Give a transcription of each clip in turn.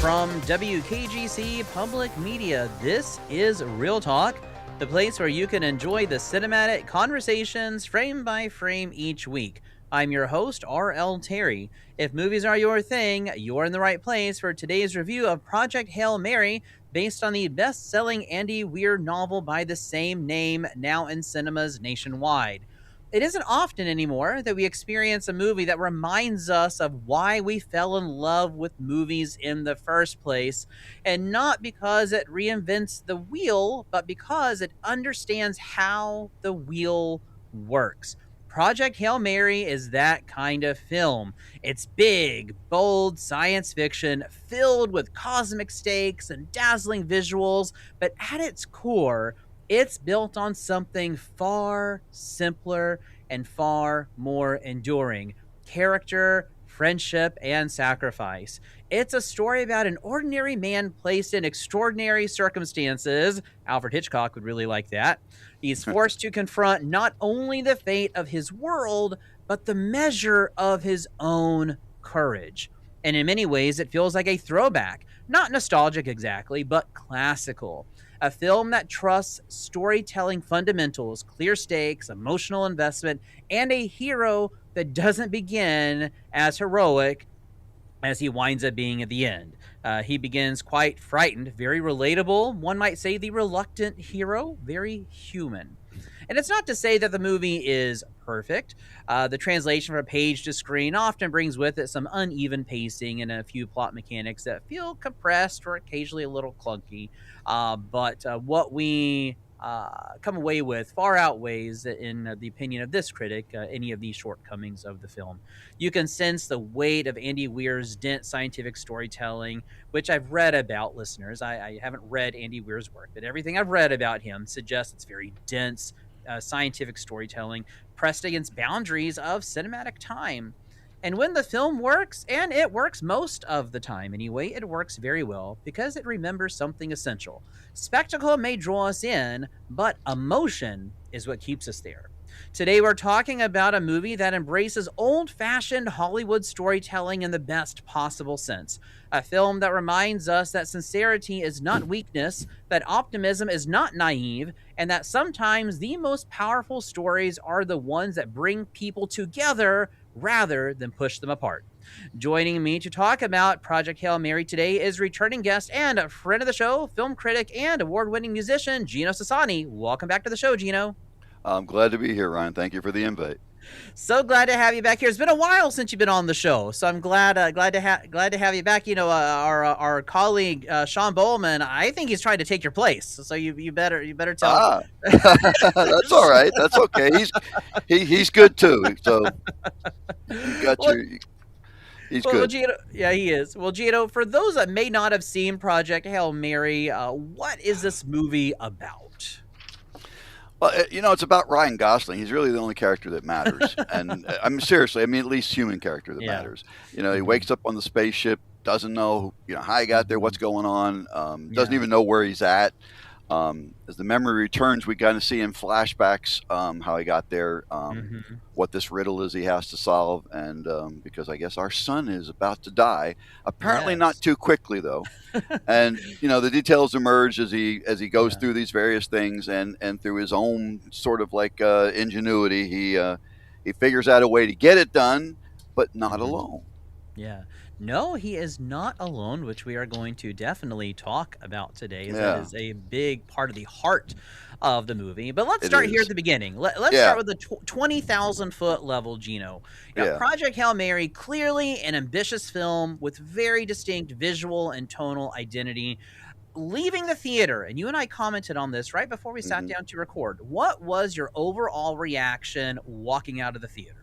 From WKGC Public Media, this is Real Talk, the place where you can enjoy the cinematic conversations frame by frame each week. I'm your host, R.L. Terry. If movies are your thing, you're in the right place for today's review of Project Hail Mary, based on the best-selling Andy Weir novel by the same name, now in cinemas nationwide. It isn't often anymore that we experience a movie that reminds us of why we fell in love with movies in the first place, and not because it reinvents the wheel, but because it understands how the wheel works. Project Hail Mary is that kind of film. It's big, bold science fiction filled with cosmic stakes and dazzling visuals, but at its core, it's built on something far simpler and far more enduring: character, friendship, and sacrifice. It's a story about an ordinary man placed in extraordinary circumstances. Alfred Hitchcock would really like that. He's forced to confront not only the fate of his world, but the measure of his own courage. And in many ways, it feels like a throwback. Not nostalgic exactly, but classical. A film that trusts storytelling fundamentals, clear stakes, emotional investment, and a hero that doesn't begin as heroic as he winds up being at the end. He begins quite frightened, very relatable. One might say the reluctant hero, very human. And it's not to say that the movie is perfect. The translation from page to screen often brings with it some uneven pacing and a few plot mechanics that feel compressed or occasionally a little clunky. But what we come away with far outweighs, in the opinion of this critic, any of these shortcomings of the film. You can sense the weight of Andy Weir's dense scientific storytelling, which I've read about, listeners. I haven't read Andy Weir's work, but everything I've read about him suggests it's very dense scientific storytelling pressed against boundaries of cinematic time. And when the film works, and it works most of the time anyway, it works very well because it remembers something essential. Spectacle may draw us in, but emotion is what keeps us there. Today we're talking about a movie that embraces old-fashioned Hollywood storytelling in the best possible sense. A film that reminds us that sincerity is not weakness, that optimism is not naive, and that sometimes the most powerful stories are the ones that bring people together rather than push them apart. Joining me to talk about Project Hail Mary today is returning guest and a friend of the show, film critic and award-winning musician, Gino Sassani. Welcome back to the show, Gino. I'm glad to be here, Ryan. Thank you for the invite. So glad to have you back here. It's been a while since you've been on the show, so I'm glad to have you back. You know, our colleague Sean Bowman, I think he's trying to take your place. So you better tell him. That's all right. That's okay. He's good too. So you got he's good. Well, Gino, yeah, he is. Well, Gino, for those that may not have seen Project Hail Mary, what is this movie about? Well, it's about Ryan Gosling. He's really the only character that matters. And I'm seriously, at least human character that matters. He wakes up on the spaceship, doesn't know, how he got there, what's going on, doesn't even know where he's at. As the memory returns, we kind of see in flashbacks how he got there, what this riddle is he has to solve, and because I guess our son is about to die, apparently not too quickly though, and the details emerge as he goes through these various things, and through his own sort of like ingenuity, he figures out a way to get it done, but not alone. Yeah. No, he is not alone, which we are going to definitely talk about today. That is a big part of the heart of the movie. But let's start here at the beginning. Let's start with the 20,000-foot level, Gino. Project Hail Mary, clearly an ambitious film with very distinct visual and tonal identity. Leaving the theater, and you and I commented on this right before we sat down to record, what was your overall reaction walking out of the theater?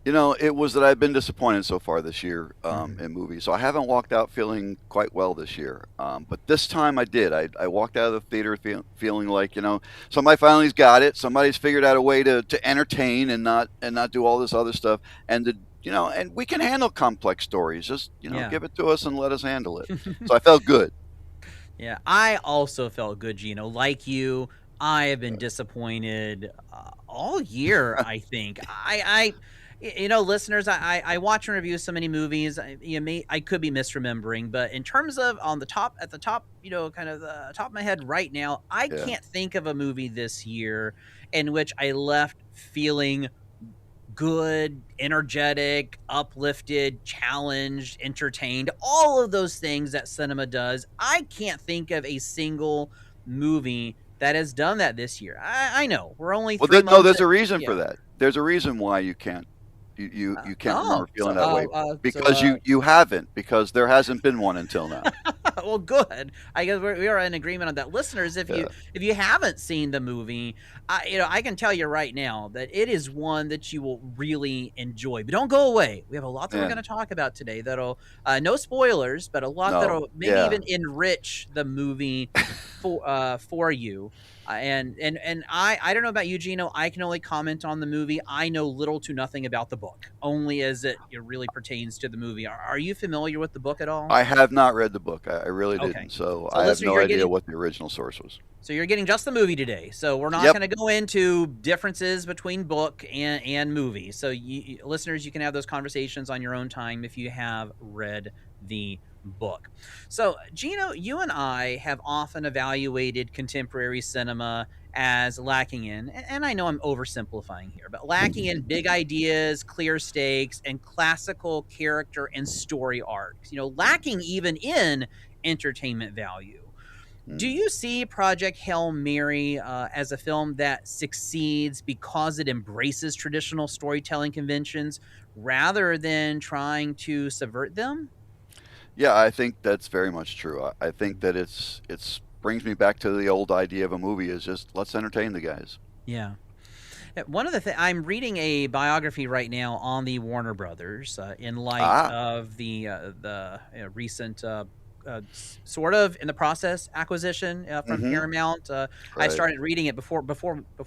It was that I've been disappointed so far this year in movies. So I haven't walked out feeling quite well this year. But this time I did. I walked out of the theater feeling like, somebody finally's got it. Somebody's figured out a way to entertain and not do all this other stuff. And and we can handle complex stories. Just, give it to us and let us handle it. So I felt good. Yeah, I also felt good, Gino. Like you, I have been disappointed all year, I think. Listeners, I watch and review so many movies. I could be misremembering, but in terms of on the top, at the top, kind of the top of my head right now, I Yeah. can't think of a movie this year in which I left feeling good, energetic, uplifted, challenged, entertained, all of those things that cinema does. I can't think of a single movie that has done that this year. I know we're only Well, 3 months. there's a reason for Yeah. that. There's a reason why you can't you can't remember Oh, so feeling that way so because you haven't, because there hasn't been one until now. well, good. I guess we are in agreement on that. Listeners, Yeah. if you haven't seen the movie, I can tell you right now that it is one that you will really enjoy. But don't go away. We have a lot that we're Yeah. going to talk about today. That'll no spoilers, but a lot No. that'll maybe Yeah. even enrich the movie for you. And I don't know about you, Gino. I can only comment on the movie. I know little to nothing about the book, only as it really pertains to the movie. Are you familiar with the book at all? I have not read the book. I really Okay. didn't. So So I have listener, no you're idea getting what the original source was. so you're getting just the movie today. So we're not Yep. going to go into differences between book and movie. So listeners, you can have those conversations on your own time if you have read the book. So Gino, you and I have often evaluated contemporary cinema as lacking in, and I know I'm oversimplifying here, but lacking in big ideas, clear stakes, and classical character and story arcs. Lacking even in entertainment value. Do you see Project Hail Mary as a film that succeeds because it embraces traditional storytelling conventions rather than trying to subvert them? Yeah, I think that's very much true. I think that it's brings me back to the old idea of a movie is just let's entertain the guys. Yeah. One of the things I'm reading a biography right now on the Warner Brothers in light Ah. of the recent sort of in the process acquisition from Mm-hmm. Paramount. I Right. started reading it before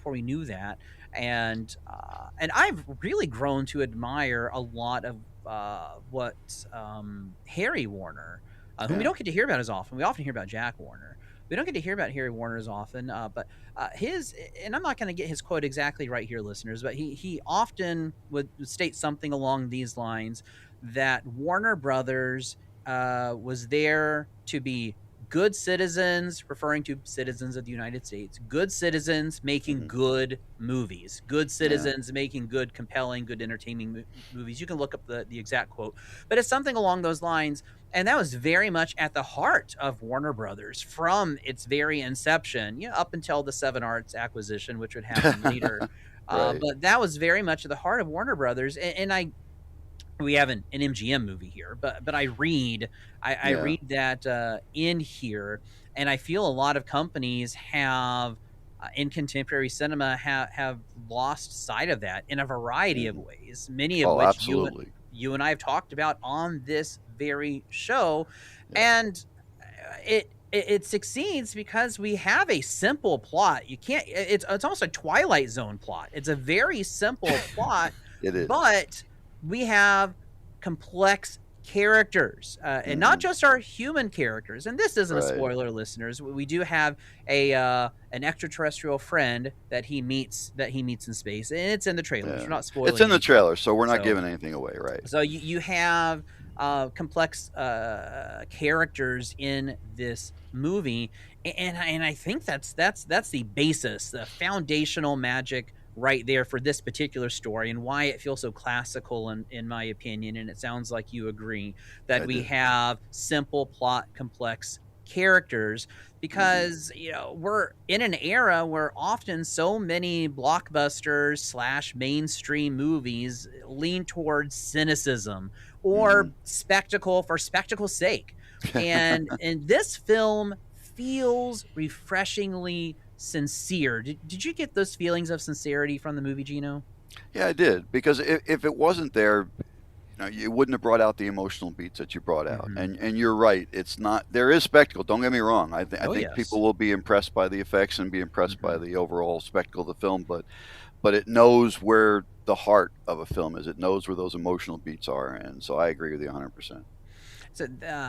we knew that, and I've really grown to admire a lot of what Harry Warner, whom we Yeah. don't get to hear about as often. We often hear about Jack Warner. We don't get to hear about Harry Warner as often, but his, and I'm not going to get his quote exactly right here, listeners, but he often would state something along these lines that Warner Brothers was there to be good citizens, referring to citizens of the United States, good citizens making Mm-hmm. good movies, good Yeah. citizens making good, compelling, good, entertaining movies. You can look up the exact quote, but it's something along those lines. And that was very much at the heart of Warner Brothers from its very inception, up until the Seven Arts acquisition, which would happen later. Right. But that was very much at the heart of Warner Brothers. And we have an MGM movie here, but I read Yeah. that in here, and I feel a lot of companies have in contemporary cinema have lost sight of that in a variety of Mm-hmm. ways, many of Oh, which absolutely. you and I have talked about on this very show. Yeah. And it succeeds because we have a simple plot. You can't it's almost a Twilight Zone plot. It's a very simple plot, It is. but we have complex characters, and not Mm-hmm. just our human characters. And this isn't a Right. spoiler, listeners. We do have an extraterrestrial friend that he meets in space, and it's in the trailers. Yeah. We're not spoiling It's in the anything. trailer, so we're not So giving anything away, right? so you have complex characters in this movie, and I think that's the basis, the foundational magic right there for this particular story, and why it feels so classical in my opinion. And it sounds like you agree that I we do. have simple plot, complex characters, Mm-hmm. because we're in an era where often so many blockbusters slash mainstream movies lean towards cynicism or spectacle for spectacle's sake, and this film feels refreshingly sincere. Did you get those feelings of sincerity from the movie, Gino? Yeah, I did, because if it wasn't there, you wouldn't have brought out the emotional beats that you brought out. Hmm. And you're right. It's not. There is spectacle. Don't get me wrong. I Oh, think yes. people will be impressed by the effects and be impressed by Hmm. the overall spectacle of the film. But it knows where the heart of a film is. It knows where those emotional beats are. And so I agree with you 100%. So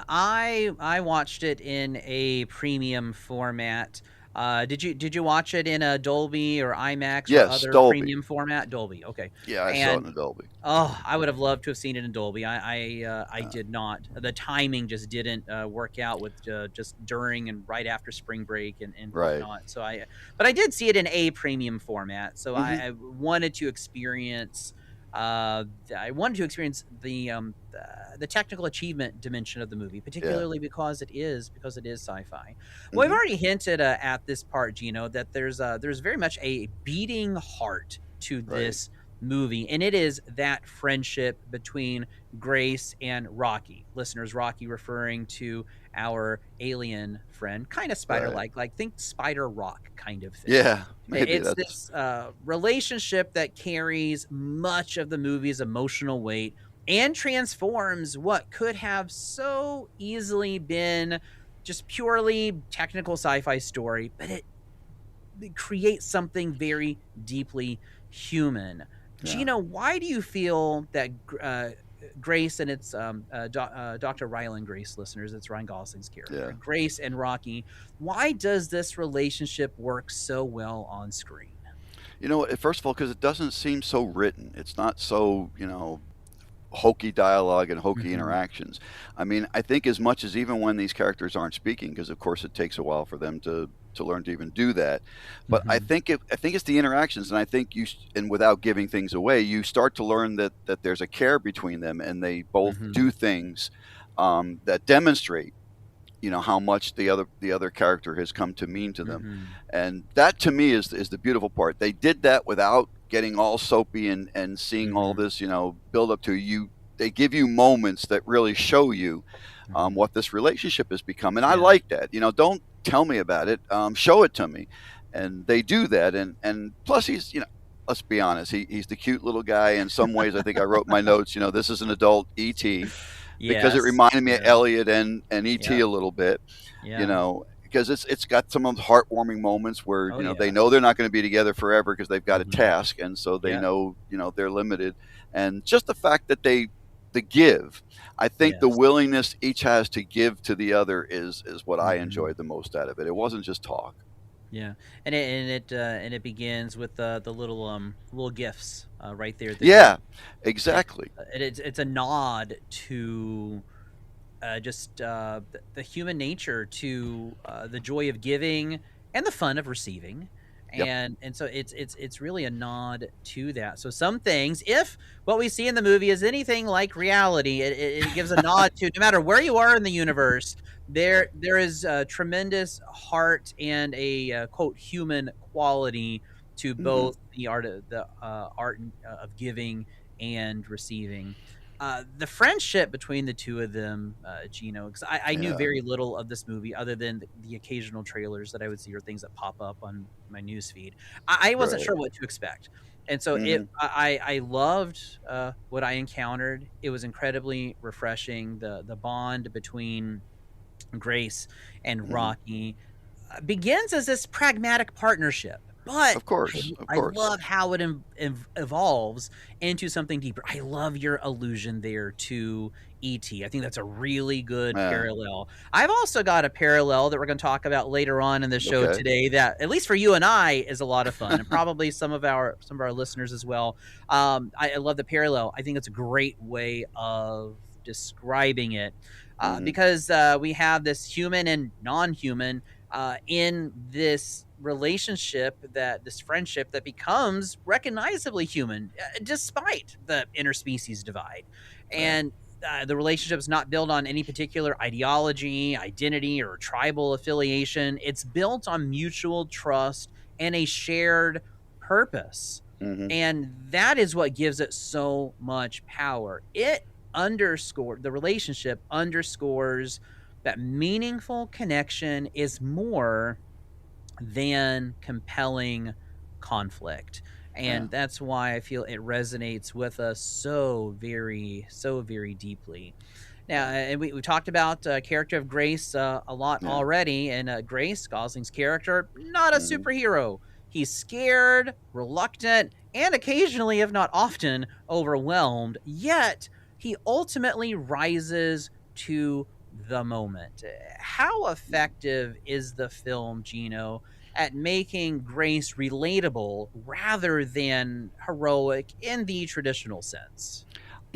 I watched it in a premium format. Did you watch it in a Dolby or IMAX or Yes, other Dolby. premium format? Dolby, okay. Yeah, I saw it And in Dolby. oh, I would have loved to have seen it in Dolby. I Uh, did not. The timing just didn't work out with just during and right after spring break and right. whatnot. But I did see it in a premium format. So Hmm. I wanted to experience. I wanted to experience the technical achievement dimension of the movie, Yeah. particularly because it is sci-fi. Well, we've Hmm. already hinted at this part, Gino, that there's very much a beating heart to Right. this movie, and it is that friendship between Grace and Rocky. Listeners, Rocky referring to our alien friend, kind of Right. spider-like, like think Spider Rock kind of thing. Yeah. Maybe It's that's this relationship that carries much of the movie's emotional weight and transforms what could have so easily been just purely technical sci-fi story, but it creates something very deeply human. yeah. Gino, why do you feel that Grace and it's Dr. Ryland Grace, listeners, it's Ryan Gosling's character, Yeah. Grace and Rocky, why does this relationship work so well on screen? First of all, because it doesn't seem so written. It's not so, hokey dialogue and hokey Hmm. interactions. I mean, I think as much as even when these characters aren't speaking, because of course it takes a while for them to learn to even do that. But Hmm. I think it's the interactions, and I think and without giving things away, you start to learn that there's a care between them, and they both Hmm. do things that demonstrate how much the other character has come to mean to them, Hmm. and that to me is the beautiful part. They did that without getting all soapy and seeing all Hmm. this build up to you. They give you moments that really show you Hmm. what this relationship has become, and I Yeah. like that. Don't tell me about it, show it to me, and they do that. And plus he's let's be honest, he's the cute little guy. In some ways, I think I wrote in my notes, this is an adult ET, because it Yes. reminded me of Yeah. Elliot and ET Yep. a little bit, Yeah. because it's got some of the heartwarming moments where Oh they yeah. know they're not going to be together forever because they've got a Hmm. task, and so they Yep. know they're limited, and just the fact that the give, I think the Yes. willingness each has to give to the other is what I Hmm. enjoyed the most out of it. It wasn't just talk. Yeah, and it begins with the little gifts right there at the beginning. Yeah, exactly. It's a nod to just the human nature, to the joy of giving and the fun of receiving, Yep. and so it's really a nod to that. So some things, if what we see in the movie is anything like reality, it gives a nod to, no matter where you are in the universe, there is a tremendous heart and a quote human quality to Hmm. both the art of giving and receiving. The friendship between the two of them, Gino, because I knew Yeah. very little of this movie other than the occasional trailers that I would see or things that pop up on my news feed. I wasn't Right. sure what to expect. And so Hmm. I loved what I encountered. It was incredibly refreshing. The bond between Grace and Hmm. Rocky begins as this pragmatic partnership, but Of course. Of I course. love how it evolves into something deeper. I love your allusion there to ET. I think that's a really good Yeah. parallel. I've also got a parallel that we're going to talk about later on in the show Okay. today that, at least for you and I, is a lot of fun, and probably some of our listeners as well. I love the parallel. I think it's a great way of describing it, Hmm. because we have this human and non-human in this relationship, that this friendship that becomes recognizably human, despite the interspecies divide. Yeah. And the relationship is not built on any particular ideology, identity, or tribal affiliation. It's built on mutual trust and a shared purpose. Hmm. And that is what gives it so much power. The relationship underscores that meaningful connection is more than compelling conflict. Yeah. And that's why I feel it resonates with us so very deeply. Now, Yeah. and we talked about character of Grace a lot Yeah. already. And Grace, Gosling's character, not a Hmm. superhero. He's scared, reluctant, and occasionally, if not often, overwhelmed. Yet, he ultimately rises to the moment. How effective is the film, Gino, at making Grace relatable rather than heroic in the traditional sense.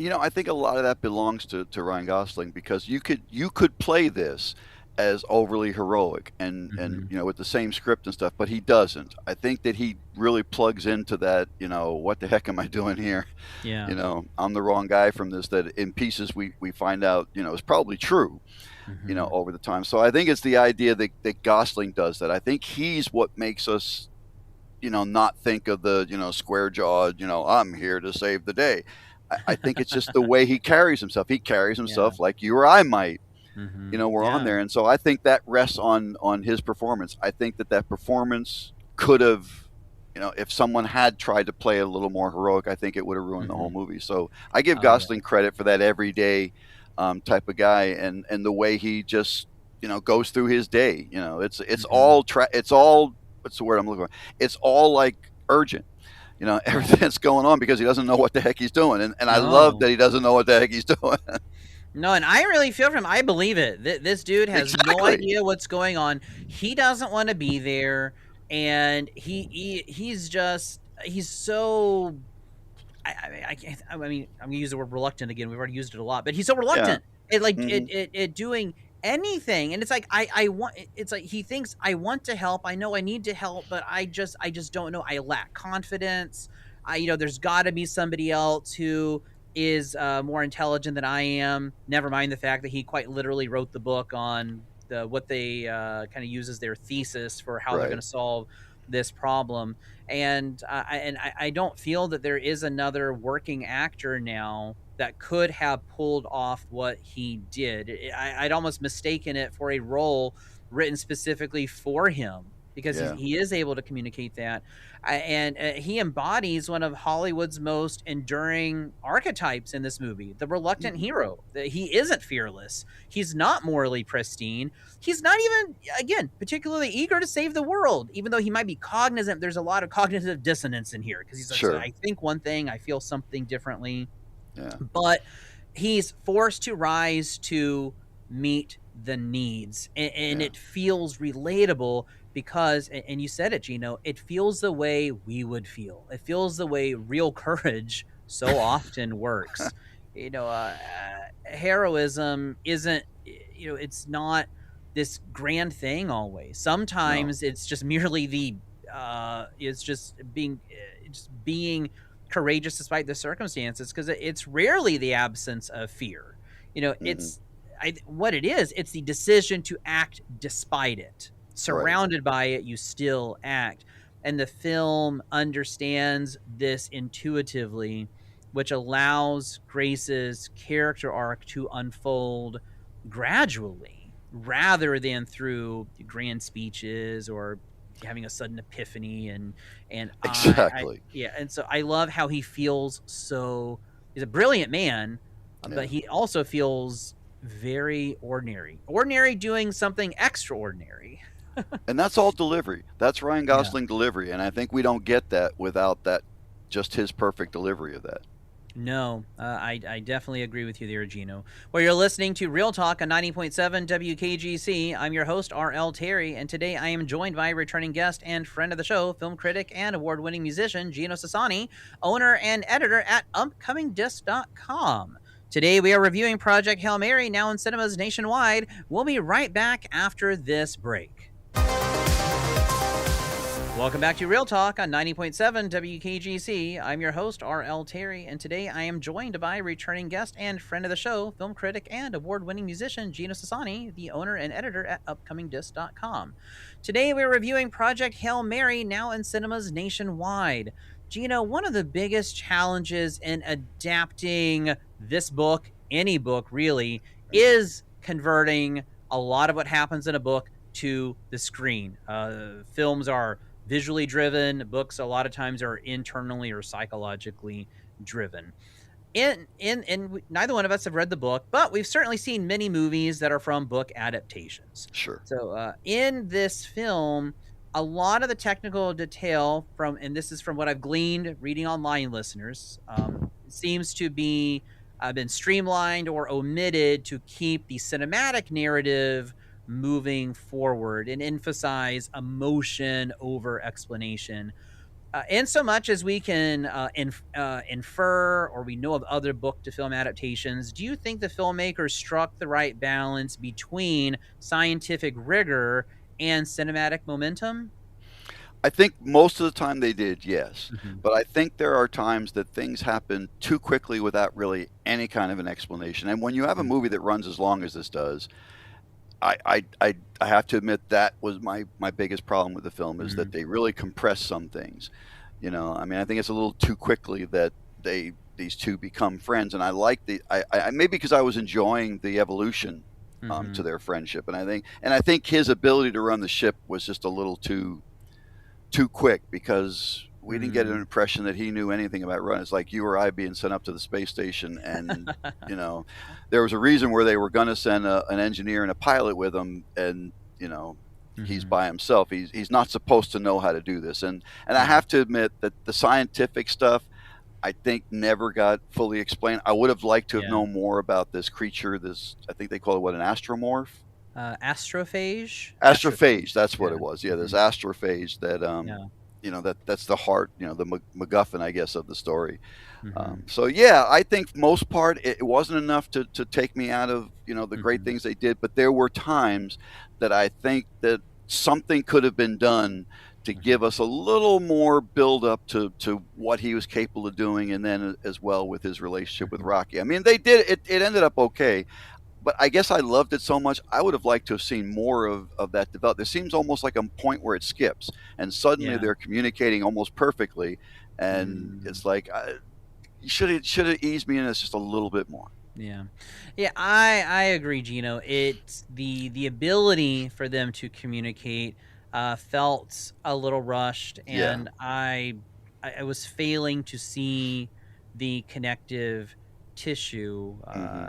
I think a lot of that belongs to Ryan Gosling because you could play this as overly heroic and Hmm. with the same script and stuff, but he doesn't. I think that he really plugs into that, what the heck am I doing here? Yeah. I'm the wrong guy from this, that in pieces we find out, is probably true, Hmm. over the time. So I think it's the idea that Gosling does that. I think he's what makes us, not think of the, square jawed, I'm here to save the day. I think it's just the way he carries himself. He carries Yeah. himself like you or I might. We're on Yeah. there, and so I think that rests on his performance. I think that performance could have, if someone had tried to play a little more heroic, I think it would have ruined the whole Hmm. movie. So I give Oh yeah. Gosling credit for that everyday type of guy, and the way he just goes through his day. It's Hmm. all it's all, what's the word I'm looking for? It's all like urgent. Yeah. Everything that's going on because he doesn't know what the heck he's doing, and I love No. that he doesn't know what the heck he's doing. No, and I really feel for him. I believe it. This dude has no Exactly. idea what's going on. He doesn't want to be there, and he's so. I can't. I mean, I'm gonna use the word reluctant again. We've already used it a lot, but he's so Yeah. reluctant. It like Hmm. it doing anything, and it's like I want. It's like he thinks I want to help. I know I need to help, but I just don't know. I lack confidence. There's got to be somebody else who is more intelligent than I am. Never mind the fact that he quite literally wrote the book on what they kind of use as their thesis for how they're going Right. to solve this problem. And I don't feel that there is another working actor now that could have pulled off what he did. I'd almost mistaken it for a role written specifically for him because Yeah. he is able to communicate that. And he embodies one of Hollywood's most enduring archetypes in this movie, the reluctant Hmm. hero. He isn't fearless. He's not morally pristine. He's not even, again, particularly eager to save the world, even though he might be cognizant. There's a lot of cognitive dissonance in here because he's like, so Sure. I think one thing, I feel something differently, Yeah. but he's forced to rise to meet the needs, and Yeah. it feels relatable because, and you said it, Gino, it feels the way we would feel. It feels the way real courage so often works. Heroism isn't, it's not this grand thing always. No. Sometimes it's just merely it's just being courageous despite the circumstances, because it's rarely the absence of fear. Hmm. It's what it is. It's the decision to act despite it. Right. Surrounded by it, you still act. And the film understands this intuitively, which allows Grace's character arc to unfold gradually rather than through grand speeches or having a sudden epiphany. And I Exactly. yeah, and so I love how he feels. So he's a brilliant man, but Yeah. he also feels very ordinary doing something extraordinary. And that's all delivery. That's Ryan Yeah. Gosling delivery, and I think we don't get that without that, just his perfect delivery of that. No, I definitely agree with you there, Gino. Well, you're listening to Real Talk on 90.7 WKGC. I'm your host, RL Terry, and today I am joined by returning guest and friend of the show, film critic and award winning musician, Gino Sassani, owner and editor at upcomingdisc.com. Today we are reviewing Project Hail Mary, now in cinemas nationwide. We'll be right back after this break. Welcome back to Real Talk on 90.7 WKGC. I'm your host, RL Terry, and today I am joined by returning guest and friend of the show, film critic and award winning musician, Gino Sassani, the owner and editor at upcomingdisc.com. Today we're reviewing Project Hail Mary, now in cinemas nationwide. Gino, one of the biggest challenges in adapting this book, any book really, Mhm. is converting a lot of what happens in a book to the screen. Films are visually driven. Books a lot of times are internally or psychologically driven. In neither one of us have read the book, but we've certainly seen many movies that are from book adaptations. Sure. So in this film, a lot of the technical detail and this is from what I've gleaned reading online, listeners, seems to be been streamlined or omitted to keep the cinematic narrative moving forward and emphasize emotion over explanation. In so much as we can infer or we know of other book to film adaptations, do you think the filmmakers struck the right balance between scientific rigor and cinematic momentum? I think most of the time they did, yes. Mhm. But I think there are times that things happen too quickly without really any kind of an explanation. And when you have a Mm, movie that runs as long as this does, I have to admit that was my biggest problem with the film is that mhm, they really compress some things. I mean, I think it's a little too quickly that these two become friends, and I like maybe because I was enjoying the evolution to mhm. their friendship, and I think his ability to run the ship was just a little too quick because we didn't get an Mm. impression that he knew anything about running. It's like you or I being sent up to the space station, and you know, there was a reason where they were going to send an engineer and a pilot with him, and he's Mhm. by himself. He's not supposed to know how to do this, and I Yeah. have to admit that the scientific stuff I think never got fully explained. I would have liked to have Yeah. known more about this creature. This I think they call it what, an astromorph. Astrophage? Astrophage, that's what Yeah. it was. Yeah, this Mhm. astrophage that Yeah. that's the heart, the MacGuffin, I guess, of the story. Mhm. So yeah, I think most part it wasn't enough to take me out of the great Mhm. things they did, but there were times that I think that something could have been done to Mhm. give us a little more build up to what he was capable of doing, and then as well with his relationship with Mhm. Rocky. I mean, they did it. It ended up okay, but I guess I loved it so much. I would have liked to have seen more of that develop. There seems almost like a point where it skips, and suddenly Yeah. they're communicating almost perfectly, and Mm. it's like you should have eased me in this just a little bit more. Yeah. Yeah, I agree, Gino. It's the ability for them to communicate felt a little rushed, Yeah. and I was failing to see the connective tissue Hmm.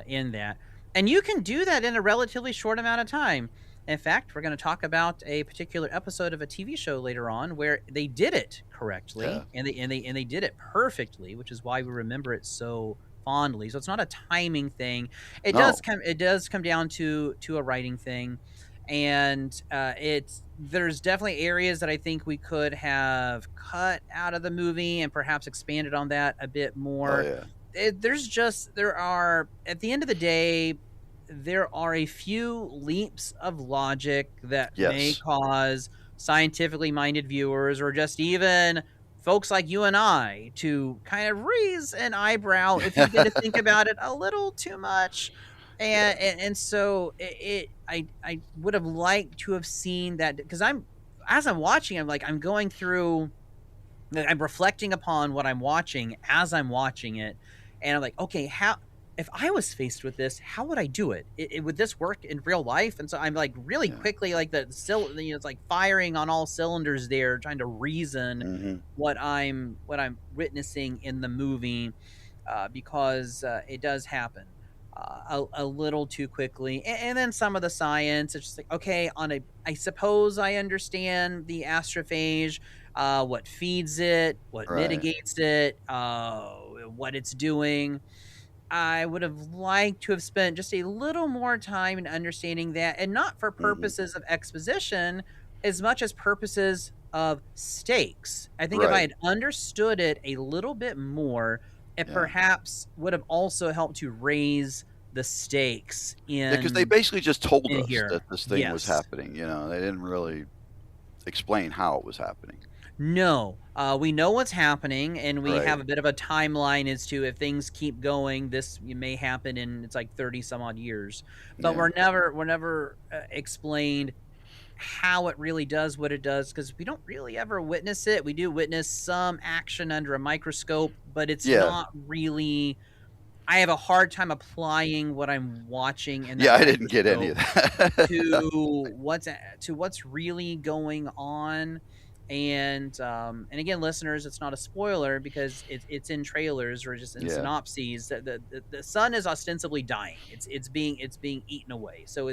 in that. And you can do that in a relatively short amount of time. In fact, we're going to talk about a particular episode of a TV show later on where they did it Yeah. correctly and they did it perfectly, which is why we remember it so fondly. So it's not a timing thing. No. It does come down to a writing thing. And it's there's definitely areas that I think we could have cut out of the movie and perhaps expanded on that a bit Oh more. yeah. There are at the end of the day there are a few leaps of logic that may Yes. cause scientifically minded viewers or just even folks like you and I to kind of raise an eyebrow if you begin to think about it a little too much. Yeah. And so I would have liked to have seen that because as I'm watching, I'm going through, I'm reflecting upon what I'm watching as I'm watching it, and I'm like, okay, how if I was faced with this, how would I do it? Would this work in real life? And so I'm like really Yeah. quickly, like it's like firing on all cylinders there, trying to reason Hmm. what I'm witnessing in the movie, because it does happen a little too quickly, and then some of the science. It's just like, okay, I suppose I understand the astrophage, what feeds it, what Right. mitigates it, what it's doing. I would have liked to have spent just a little more time in understanding that, and not for Hmm. purposes of exposition as much as purposes of stakes. I think if I Right. had understood it a little bit more, it Yeah. perhaps would have also helped to raise the stakes Yeah, because they basically just told in us that here. this thing was Yes. happening. They didn't really explain how it was happening. No, we know what's happening, and we have Right. a bit of a timeline as to if things keep going, this may happen in it's like 30 some odd years. But Yeah. we're never explained how it really does what it does because we don't really ever witness it. We do witness some action under a microscope, but it's Yeah. not really. I have a hard time applying what I'm watching in that Yeah, I didn't get any microscope of that. to what's really going on. And again, listeners, it's not a spoiler because it's in trailers or just in Yeah. synopses. The sun is ostensibly dying. It's being eaten away. So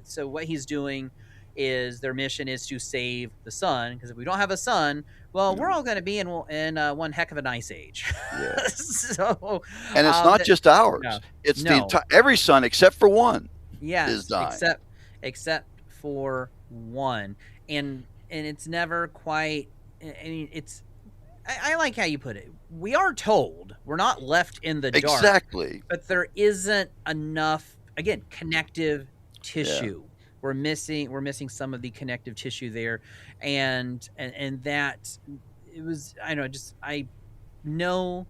so what he's doing is their mission is to save the sun, because if we don't have a sun, well, we're No. all going to be in one heck of an ice age. Yeah. So And it's not that just yeah, ours. It's the no. entire every son except for one is Yes, dying. except for one, and it's never quite. I mean, it's. I like how you put it. We are told we're not left in the dark, Exactly. but there isn't enough, again, connective Yeah. tissue. We're missing some of the connective tissue there, and that it was, I know, just I know,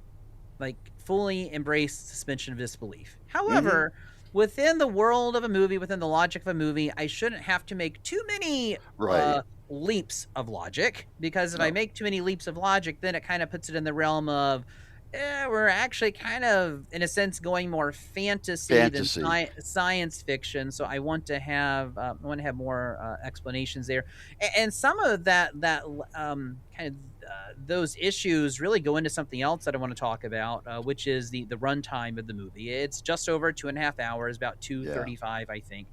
like, fully embrace suspension of disbelief. Hmm. However, within the world of a movie, within the logic of a movie, I shouldn't have to make too many Right. leaps of logic, because if I No. make too many leaps of logic, then it kind of puts it in the realm of, we're actually kind of, in a sense, going more fantasy than Fantasy. science fiction. So I want to have more explanations there, and some of that kind of those issues really go into something else that I want to talk about, which is the runtime of the movie. It's just over 2.5 hours, about Yeah. 2:35, I think.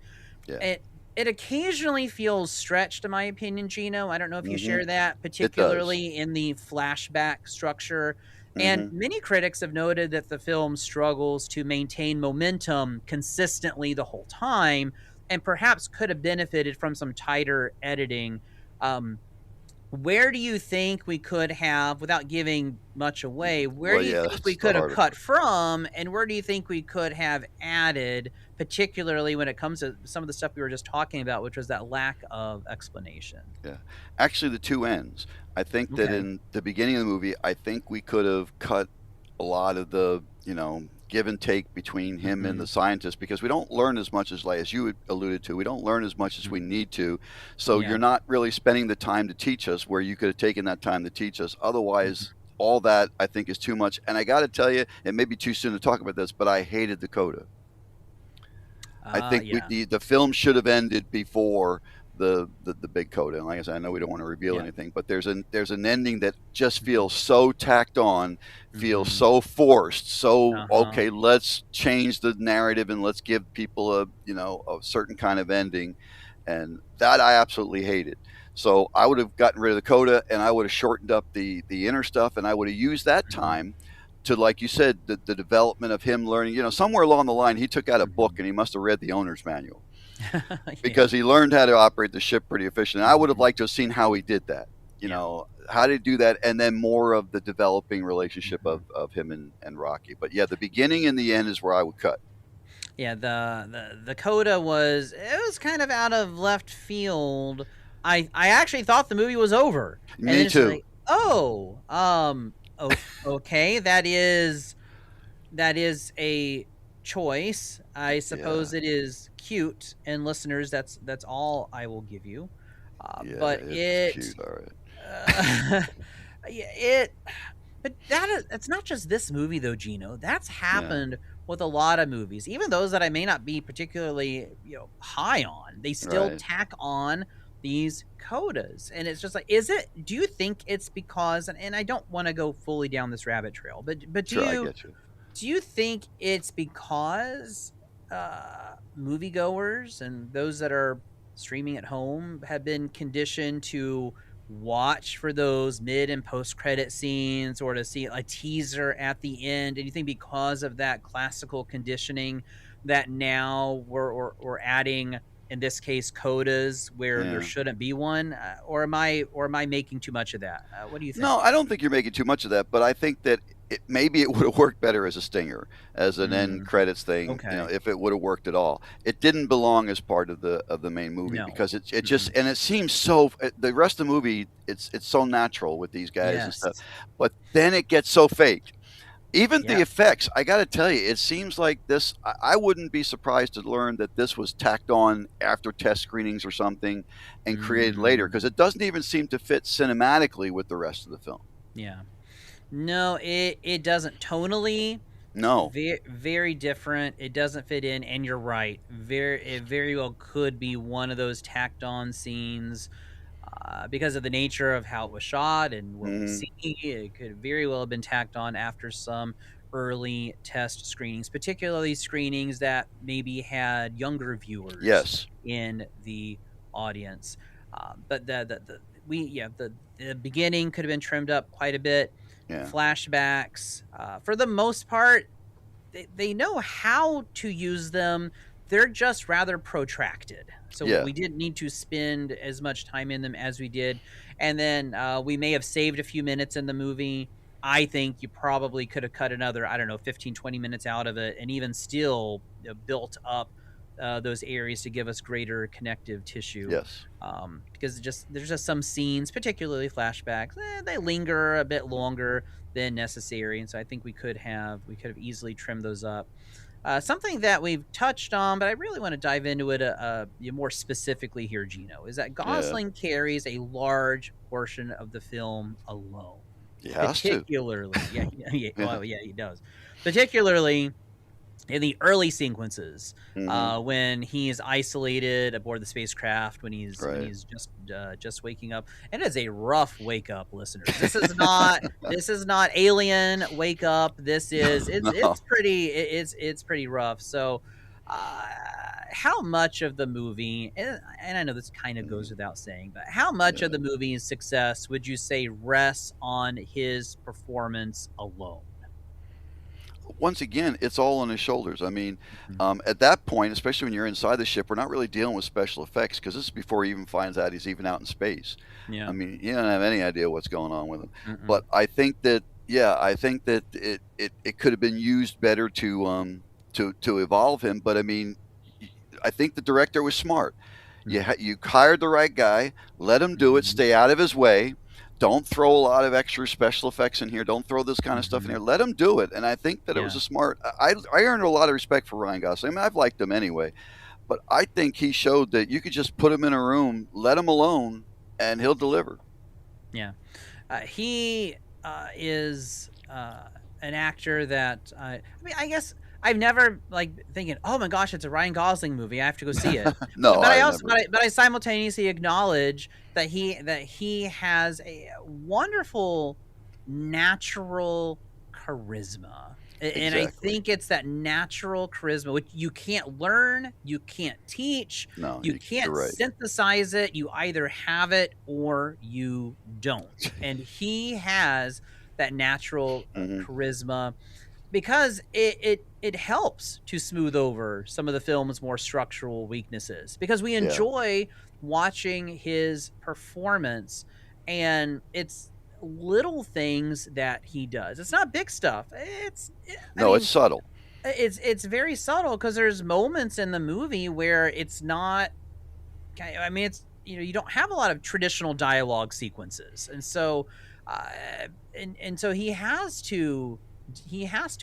Yeah. It occasionally feels stretched, in my opinion, Gino. I don't know if you Hmm. share that, It does. particularly in the flashback structure. And Hmm. many critics have noted that the film struggles to maintain momentum consistently the whole time, and perhaps could have benefited from some tighter editing. Um, where do you think we could have, without giving much away, where Well, do you yeah, think we that's the could have hardest cut part. from, and where do you think we could have added, particularly when it comes to some of the stuff we were just talking about, which was that lack of explanation? Yeah. Actually, the two ends. I think that Okay. in the beginning of the movie, I think we could have cut a lot of the, give and take between him and the Mhm. scientist because we don't learn as much as you had alluded to, we don't learn as much as we Mhm. need to. So Yeah. you're not really spending the time to teach us where you could have taken that time to teach us. Mhm. Otherwise, all that I think is too much. And I got to tell you, it may be too soon to talk about this, but I hated the coda. I think Yeah. the film should have ended before the big coda. And like I said, I know we don't want to reveal Yeah. anything, but there's an ending that just feels so tacked on, feels Mhm. so forced. So Uh-huh. okay, let's change the narrative and let's give people a certain kind of ending, and that I absolutely hated. So I would have gotten rid of the coda and I would have shortened up the inner stuff and I would have used that Mhm. time to, like you said, the development of him learning. Somewhere along the line, he took out a book Mhm. and he must have read the owner's manual Yeah. because he learned how to operate the ship pretty efficiently. I would have Mhm. liked to have seen how he did that. Yeah. How to do that, and then more of the developing relationship Mhm. of him and Rocky. But yeah, the beginning and the end is where I would cut. Yeah, the coda was kind of out of left field. I actually thought the movie was over, and Me then it's too. like, oh, okay, that is a choice. I Yeah, suppose it is cute, and listeners, that's all I will give you. yeah, But it's it, cute. All right. uh, yeah, but it's not just this movie though, Gino. That's Yeah, happened with a lot of movies, even those that I may not be particularly, high on. They still right. tack on these codas, and it's just like, is it? Do you think it's because? And I don't want to go fully down this rabbit trail, but do Sure, I you get you. do you think it's because moviegoers and those that are streaming at home have been conditioned to watch for those mid and post credit scenes, or to see a teaser at the end? And you think because of that classical conditioning that now we're adding, in this case, codas where there Yeah. shouldn't be one, or am I making too much of that? What do you think? No, I don't think you're making too much of that, but I think that maybe it would have worked better as a stinger, as an end Mm, credits thing. okay. If it would have worked at all, it didn't belong as part of the main movie No. because it just Mm-mm. and it seems so. The rest of the movie, it's so natural with these guys and stuff, Yes. but then it gets so fake. Even Yeah. the effects, I got to tell you, it seems like this. I wouldn't be surprised to learn that this was tacked on after test screenings or something and created later Mm, because it doesn't even seem to fit cinematically with the rest of the film. yeah. No, it doesn't tonally. No. Very very different. It doesn't fit in, and you're right. It very well could be one of those tacked on scenes, because of the nature of how it was shot and what we Mhm. see. It could very well have been tacked on after some early test screenings, particularly screenings that maybe had younger viewers Yes. in the audience. But the we yeah the beginning could have been trimmed up quite a bit. Yeah. Flashbacks, for the most part, they know how to use them they're just rather protracted. So Yeah. we didn't need to spend as much time in them as we did. And then we may have saved a few minutes in the movie. I think you probably could have cut another, I don't know, 15, 20 minutes out of it and even still built up those areas to give us greater connective tissue. Yes. Because there's just some scenes, particularly flashbacks, they linger a bit longer than necessary. And so I think we could have easily trimmed those up. Something that we've touched on, but I really want to dive into it more specifically here, Gino, is that Yeah. Gosling carries a large portion of the film alone. He has to. Particularly, Yeah. well, yeah, he does. Particularly in the early sequences, Hmm. when he's isolated aboard the spacecraft, when Right. he's just waking up, and it's a rough wake up, listeners. This is not Alien wake up. This is No. it's pretty rough. So, uh, how much of the movie, and I know this kind of goes Mhm. without saying, but how much of Yeah. the movie's success would you say rests on his performance alone? Once again, it's all on his shoulders. I mean, Mhm. at that point, especially when you're inside the ship, we're not really dealing with special effects because this is before he even finds out he's even out in space. I Yeah. mean, you don't have any idea what's going on with him. Mm-mm. But I think that, yeah, I think that it could have been used better to evolve him. But I mean, y- I think the director was smart. Mhm. You hired the right guy, let him do it, Mhm. stay out of his way. Don't throw a lot of extra special effects in here. Don't throw this kind of stuff in Mhm. here. Let him do it. And I think that it was Yeah. a smart. I earned a lot of respect for Ryan Gosling. I mean, I've liked him anyway, but I think he showed that you could just put him in a room, let him alone, and he'll deliver. Yeah. He is an actor that I mean, I guess I've never like thinking, oh my gosh, it's a Ryan Gosling movie. I have to go see it. No, But I I also, never. but I simultaneously acknowledge that he has a wonderful natural charisma. And I Exactly. think it's that natural charisma, which you can't learn, you can't teach, No, you you're can't right. synthesize it. You either have it or you don't. And he has that natural Hmm. charisma because it helps to smooth over some of the film's more structural weaknesses because we Yeah. enjoy watching his performance, and it's little things that he does. It's not big stuff. I No, it's mean, subtle. it's very subtle because there's moments in the movie where it's not. I mean, it's you don't have a lot of traditional dialogue sequences, and so, uh, and so he has to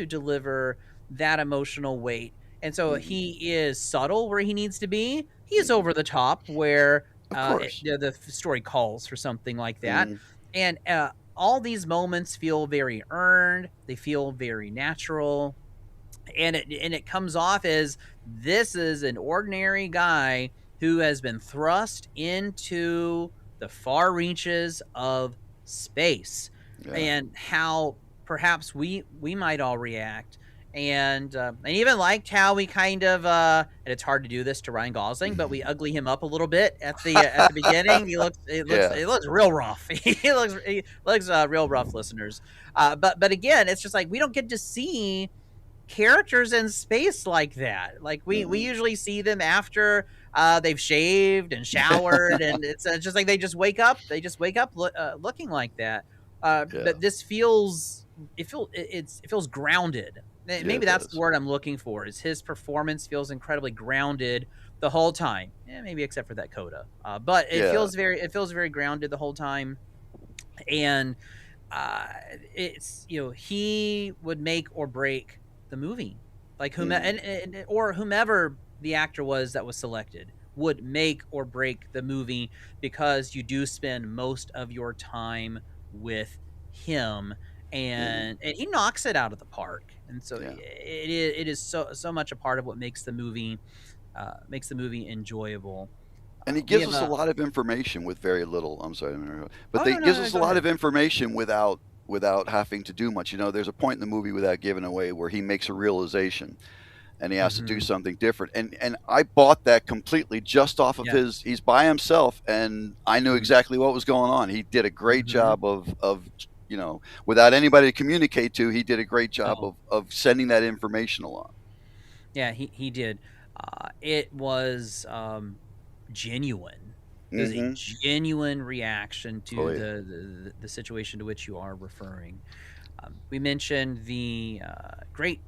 deliver that emotional weight, and so Hmm. he is subtle where he needs to be. He's Hmm. over the top where Of course. the story calls for something like that, Hmm. and all these moments feel very earned. They feel very natural, and it comes off as this is an ordinary guy who has been thrust into the far reaches of space, Yeah. and how perhaps we might all react. And even liked how we kind of and it's hard to do this to Ryan Gosling, but we ugly him up a little bit at the beginning. Yeah. It looks real rough. He looks real rough, listeners. But again, it's just like we don't get to see characters in space like that. Like we Hmm. usually see them after they've shaved and showered, and it's just like they just wake up looking like that. Yeah. But this feels it feels grounded. Yeah, Maybe it that's the does. word I'm looking for. Is his performance feels incredibly grounded the whole time. Maybe except for that coda, but Yeah. it feels very grounded the whole time. And uh, it's he would make or break the movie, like Hmm. or whomever the actor was that was selected would make or break the movie because you do spend most of your time with him, Hmm. and he knocks it out of the park. And so Yeah. it is so much a part of what makes the movie enjoyable. And he We gives have us a a lot of information with very little. I'm sorry, but oh they no no gives no us a go lot of ahead. information without having to do much. There's a point in the movie without giving away where he makes a realization and he has to do Hmm. something different. And I bought that completely just off of Yeah. his. He's by himself, and I knew Hmm. exactly what was going on. He did a great Hmm. job of without anybody to communicate to. He did a great job Oh of sending that information along. yeah, he did. It was genuine. It was a Mm-hmm. genuine reaction Oh to yeah. the situation to which you are referring. We mentioned the great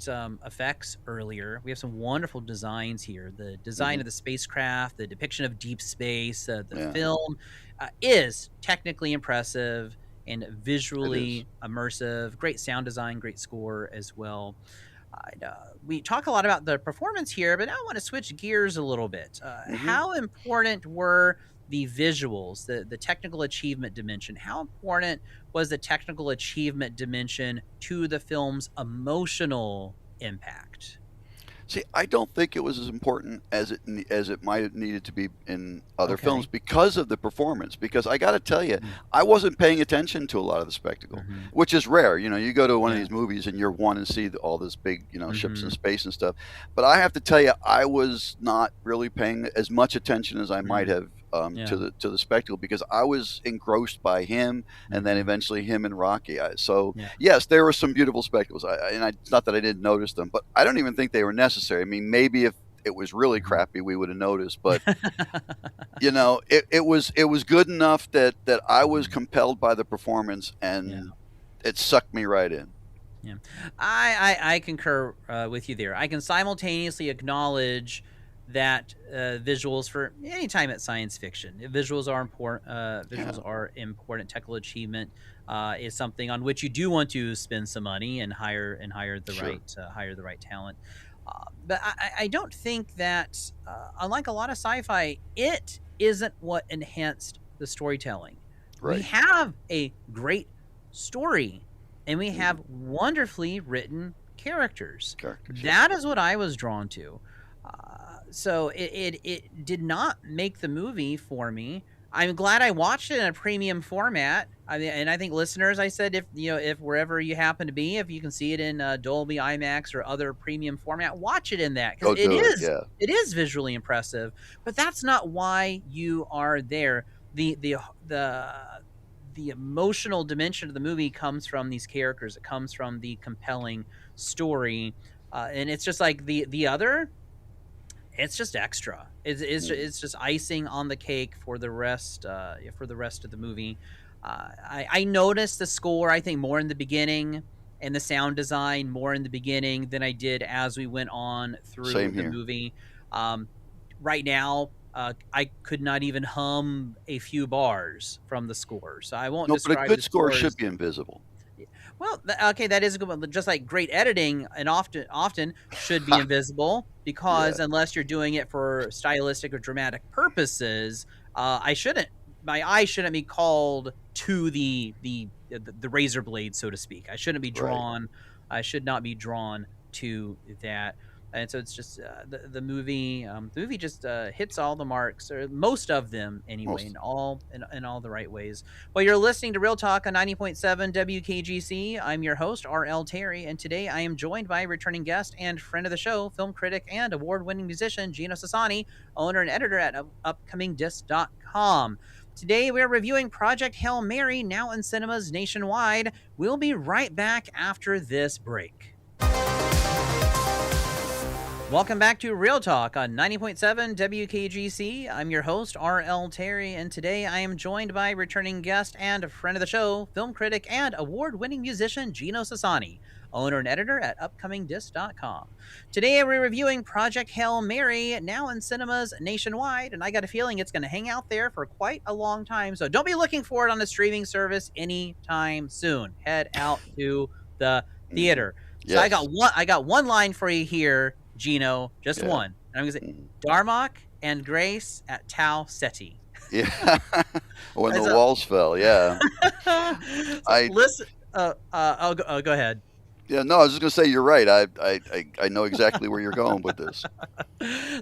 effects earlier. We have some wonderful designs here. The design Mm-hmm. of the spacecraft, the depiction of deep space, the Yeah, film is technically impressive and it is. visually immersive. Great sound design, great score as well. We talk a lot about the performance here, but now I want to switch gears a little bit. Mm-hmm. How important were the visuals, the technical achievement dimension? How important was the technical achievement dimension to the film's emotional impact? See, I don't think it was as important as as it might have needed to be in other films Okay. because of the performance. Because I got to tell you, Mm. I wasn't paying attention to a lot of the spectacle, Mhm. which is rare. You know, you go to one of Yeah. these movies and you're one and see all this big, ships in Mhm. space and stuff. But I have to tell you, I was not really paying as much attention as I might Mm. have Yeah. to the spectacle because I was engrossed by him and then Mhm. eventually him and Rocky. So Yeah. yes, there were some beautiful spectacles. It's not that I didn't notice them, but I don't even think they were necessary. I mean, maybe if it was really Mhm. crappy, we would have noticed. But it was good enough that I was Mhm. compelled by the performance, Yeah. and it sucked me right in. Yeah, I concur with you there. I can simultaneously acknowledge that visuals for any time at science fiction, visuals are important. Yeah, Visuals are important. Technical achievement is something on which you do want to spend some money and sure, hire the right talent. But I don't think that, unlike a lot of sci-fi, it isn't what enhanced the storytelling. We right. have a great story and we Hmm. have wonderfully written characters. Characters, yeah. That is what I was drawn to. So it did not make the movie for me. I'm glad I watched it in a premium format. I mean, and I think listeners, I said if wherever you happen to be, if you can see it in Dolby IMAX or other premium format, watch it in that because Go do it. Yeah. it is visually impressive. But that's not why you are there. The the emotional dimension of the movie comes from these characters. It comes from the compelling story, and it's just like the other. It's just extra. Hmm. It's just icing on the cake for the rest of the movie. I noticed the score. I think more in the beginning and the sound design more in the beginning than I did as we went on through Same the here. movie. Um, right now, I could not even hum a few bars from the score, so I won't No, but a describe good the score score should as be invisible. well. Okay, that is a good one. Just like great editing, and often should be invisible Yeah. because unless you're doing it for stylistic or dramatic purposes, I shouldn't. My eye shouldn't be called to the razor blade, so to speak. I shouldn't be Right. drawn. I should not be drawn to that. And so it's just the movie just hits all the marks, or most of them anyway, Most. in all the right ways. Well, you're listening to Real Talk on 90.7 WKGC. I'm your host, R.L. Terry, and today I am joined by returning guest and friend of the show, film critic and award winning musician Gino Sassani, owner and editor at upcomingdisc.com. Today we're reviewing Project Hail Mary, now in cinemas nationwide. We'll be right back after this break. Welcome back to Real Talk on 90.7 WKGC. I'm your host, R.L. Terry, and today I am joined by returning guest and friend of the show, film critic and award winning musician Gino Sassani, owner and editor at upcomingdisc.com. Today we're reviewing Project Hail Mary, now in cinemas nationwide, and I got a feeling it's going to hang out there for quite a long time, so don't be looking for it on a streaming service anytime soon. Head out to the Hmm. theater. So Yes. I got one line for you here, Gino, just Yeah. one. And I'm gonna say Mhm. Darmok and Grace at Tau Ceti. Yeah. When And the so, walls fell. Yeah. so I listen. Go ahead. Yeah, no, I was just gonna say you're right. I know exactly where you're going with this.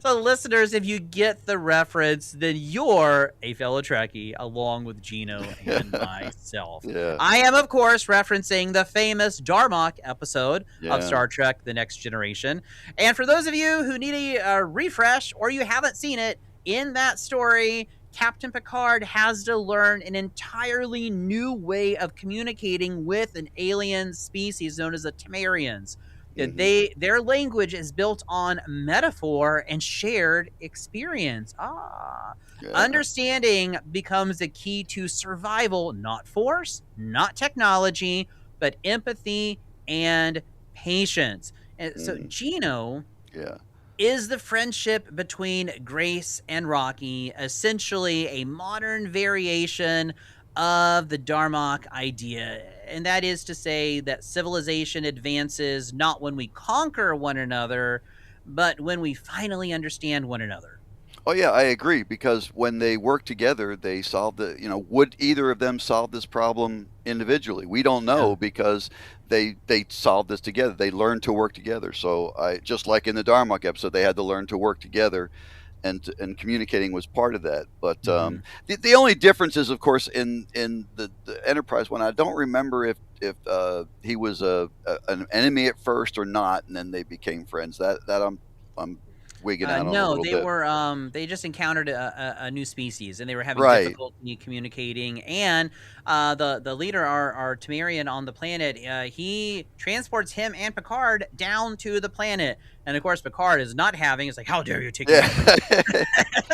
So, listeners, if you get the reference, then you're a fellow Trekkie along with Gino and myself. Yeah, I am, of course, referencing the famous Darmok episode of yeah. Star Trek The Next Generation. And for those of you who need a refresh or you haven't seen it, in that story, Captain Picard has to learn an entirely new way of communicating with an alien species known as the Temerians. Hmm. Their language is built on metaphor and shared experience. Yeah. Understanding becomes the key to survival, not force, not technology, but empathy and patience. And so Hmm. Gino Yeah. is the friendship between Grace and Rocky essentially a modern variation of the Darmok idea? And that is to say that civilization advances not when we conquer one another, but when we finally understand one another. Oh yeah, I agree because when they work together, they solve the, would either of them solve this problem individually? We don't Yeah. know because they solved this together. They learned to work together. So I just like in the Darmok episode, they had to learn to work together, and communicating was part of that. But Mhm. the only difference is, of course, in the Enterprise one. I don't remember if he was an enemy at first or not, and then they became friends. That I'm wigging out on a No, little they bit. were they just encountered a new species and they were having Right. difficulty communicating. And the leader, our Tamarian on the planet, he transports him and Picard down to the planet. And of course, Picard is not having. It's like, how dare you take me Yeah. out of here?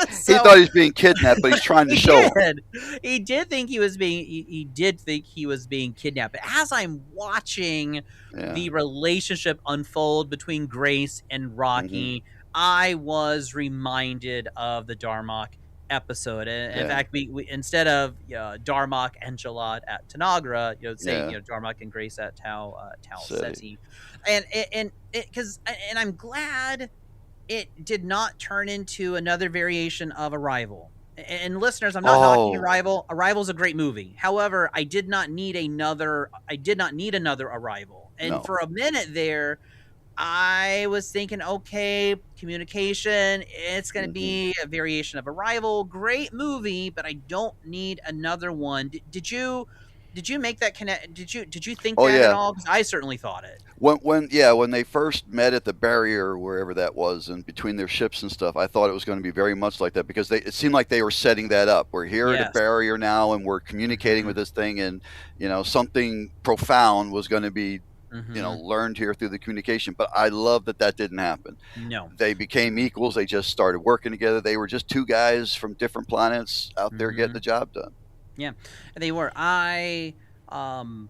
He So thought he was being kidnapped, but he's trying to he show him. did. He did think he was being. He did think he was being kidnapped. But as I'm watching Yeah. the relationship unfold between Grace and Hmm. Rocky, I was reminded of the Darmok episode. And in Yeah. fact, we instead of Darmok and Jalad at Tanagra, saying Yeah. Darmok and Grace at Tau City. Ceti, and because and I'm glad it did not turn into another variation of Arrival. And listeners, I'm not knocking Oh Arrival. Arrival's a great movie. However, I did not need another. I did not need another Arrival. And no. for a minute there, I was thinking, okay, communication. It's going to Hmm. be a variation of Arrival. Great movie, but I don't need another one. Did you make that connect? Did you think Oh that at yeah. all? Because I certainly thought it. When they first met at the barrier, wherever that was, and between their ships and stuff, I thought it was going to be very much like that because it seemed like they were setting that up. We're here at a Yes. barrier now, and we're communicating Hmm. with this thing, and something profound was going to be Hmm. learned here through the communication. But I love that didn't happen. No. They became equals. They just started working together. They were just two guys from different planets out there getting Hmm. the job done. Yeah, they were. Um,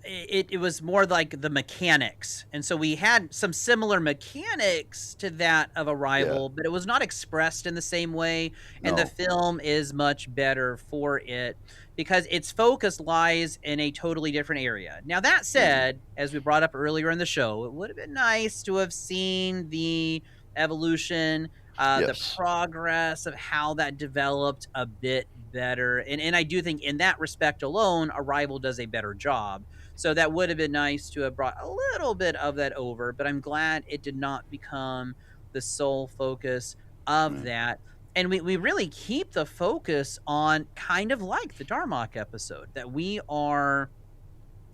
it was more like the mechanics, and so we had some similar mechanics to that of Yeah. Arrival, but it was not expressed in the same way. And the No. film is much better for it because its focus lies in a totally different area. Now, that Hmm. said, as we brought up earlier in the show, it would have been nice to have seen the evolution, the Yes. progress of how that developed a bit better. And I do think in that respect alone, Arrival does a better job. So that would have been nice to have brought a little bit of that over, but I'm glad it did not become the sole focus of Yeah. that. And we really keep the focus on kind of like the Darmok episode that we are,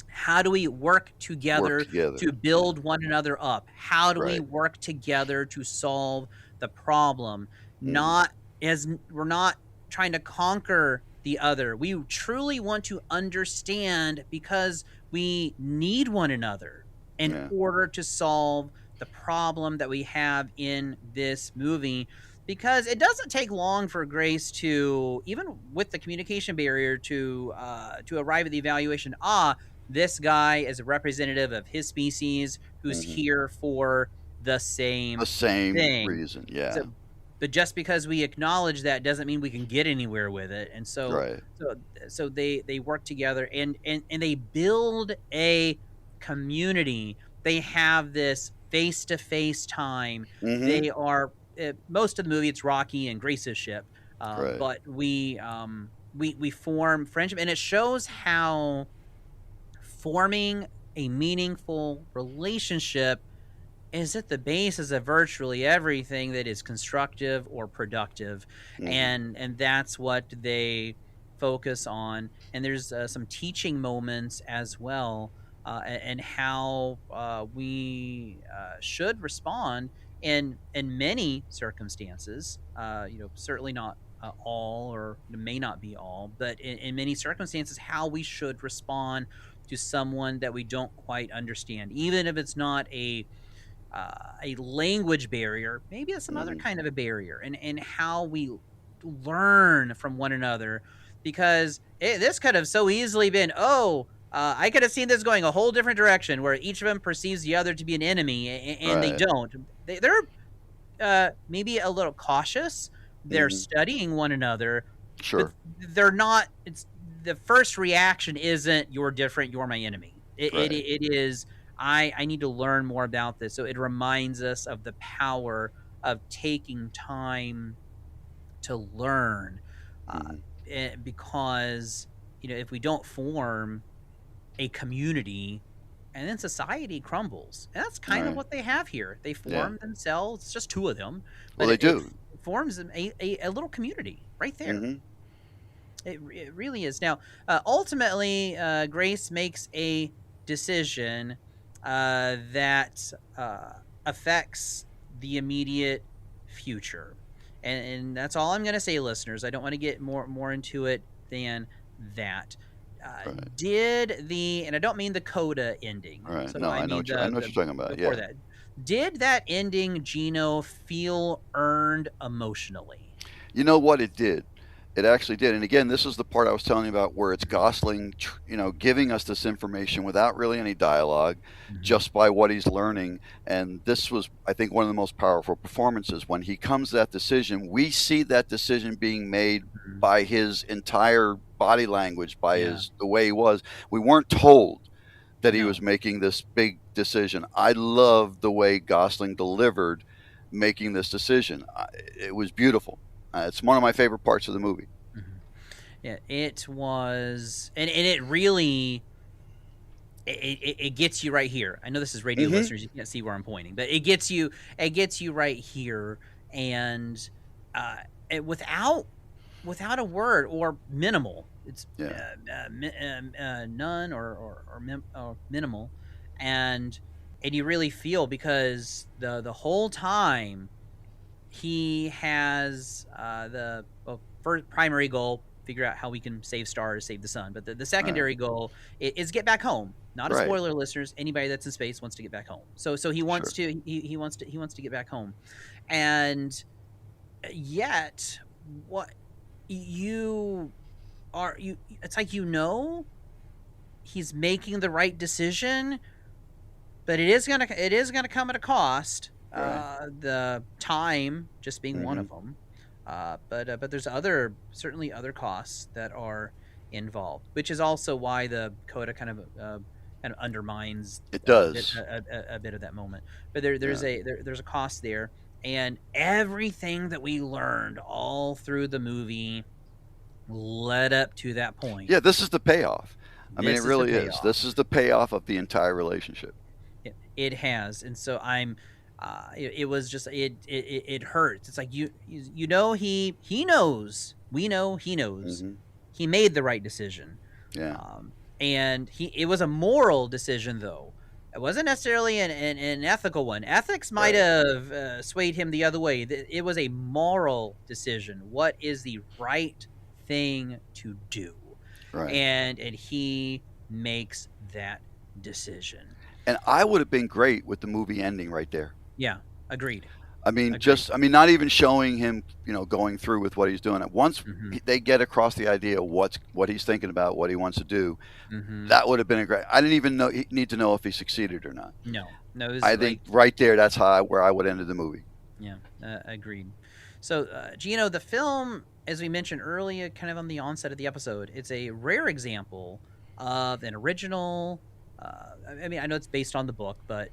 how do we work Work together together. to Yeah. build one another up? How do we Right. work together to solve the problem? Hmm. Not as we're not trying to conquer the other. We truly want to understand because we need one another in Yeah. order to solve the problem that we have in this movie. Because it doesn't take long for Grace to, even with the communication barrier, to arrive at the evaluation. This guy is a representative of his species who's Hmm. here for the The same same thing. reason. Yeah. So, but just because we acknowledge that doesn't mean we can get anywhere with it. And Right. so, so they work together and they build a community. They have this face to face time. Hmm. They are most of the movie. It's Rocky and Grace's ship, Right. but we form friendship, and it shows how forming a meaningful relationship is at the basis of virtually everything that is constructive or productive. Hmm. And that's what they focus on. And there's some teaching moments as well, and how we should respond in many circumstances, certainly not all, or may not be all, but in many circumstances how we should respond to someone that we don't quite understand, even if it's not a language barrier, maybe it's some other Hmm. kind of a barrier, and how we learn from one another, because this could have so easily been, I could have seen this going a whole different direction where each of them perceives the other to be an enemy, and they Right. don't. They're maybe a little cautious. They're Hmm. studying one another, but Sure. they're not. It's the first reaction isn't "you're different, you're my enemy." Right. It is I need to learn more about this. So it reminds us of the power of taking time to learn, uh, Hmm. because if we don't form a community, and then society crumbles. And that's kind of Right. what they have here. They Yeah. form themselves. It's just two of them, Well, but they it do. forms a little community right there. Hmm. It really is. Now, ultimately, Grace makes a decision that affects the immediate future, and that's all I'm going to say, listeners. I don't want to get more into it than that. Right. And I don't mean the coda ending. Right. So No, I mean I know what the you're talking about. before Yeah. that. Did that ending, Gino, feel earned emotionally? You know what it did? It actually did. And again, this is the part I was telling you about where it's Gosling, giving us this information without really any dialogue, Mm-hmm. just by what he's learning. And this was, I think, one of the most powerful performances. When he comes to that decision, we see that decision being made Mm-hmm. by his entire body language, by Yeah. the way he was. We weren't told that he No. was making this big decision. I love the way Gosling delivered making this decision. It was beautiful. It's one of my favorite parts of the movie. Mhm. Yeah, it was, and it really it gets you right here. I know this is radio Hmm. listeners; you can't see where I'm pointing, but it gets you right here, and uh, without a word or minimal. It's Yeah. none or minimal, and you really feel, because the whole time he has the first primary goal, figure out how we can save stars, save the sun, but the Right. secondary goal is get back home. Not a Right. spoiler, listeners. Anybody that's in space wants to get back home. So he wants Sure. to he wants to get back home, and yet what you you it's like, he's making the right decision, but it is gonna come at a cost. Right. The time just being one Hmm. of them, but there's certainly other costs that are involved, which is also why the coda kind of undermines It a bit does. a bit of that moment. But there's a cost there, and everything that we learned all through the movie led up to that point. Yeah, this is the payoff. I mean, it This is the really is. payoff. This is the payoff of the entire relationship. It has, and so it was just it hurts. It's like he knows, we know he knows Hmm. he made the right decision, Yeah. um, and it was a moral decision, though it wasn't necessarily an ethical one. Ethics might Right. have swayed him the other way. It was a moral decision. What is the right thing to do, Right. and he makes that decision. And I would have been great with the movie ending right there. Yeah, agreed. Agreed. I mean, not even showing him, going through with what he's doing. Once Mhm. they get across the idea of what he's thinking about, what he wants to do, Mhm. that would have been a great. I didn't even need to know if he succeeded or not. No. No, it was I like, think right there, that's where I would end the movie. yeah, agreed. So, Gino, the film, as we mentioned earlier, kind of on the onset of the episode, it's a rare example of an original. I mean, I know it's based on the book, but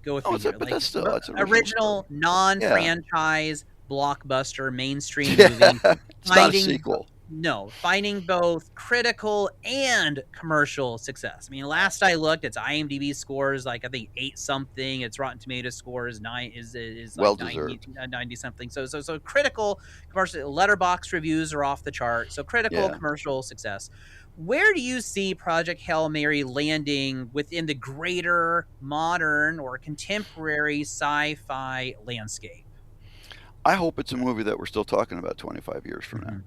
go with Oh, me here. but Like, that's still that's an original story. original Yeah, non-franchise blockbuster mainstream yeah. movie, It's not a finding sequel. no, finding both critical and commercial success. I mean, last I looked, its IMDb scores like, I think, 8 something. Its Rotten Tomatoes scores is like Well 90 deserved. 90 something. So critical, commercial, letterbox reviews are off the chart. So critical, Yeah. commercial success. Where do you see Project Hail Mary landing within the greater modern or contemporary sci-fi landscape? I hope it's a movie that we're still talking about 25 years from now. Mhm.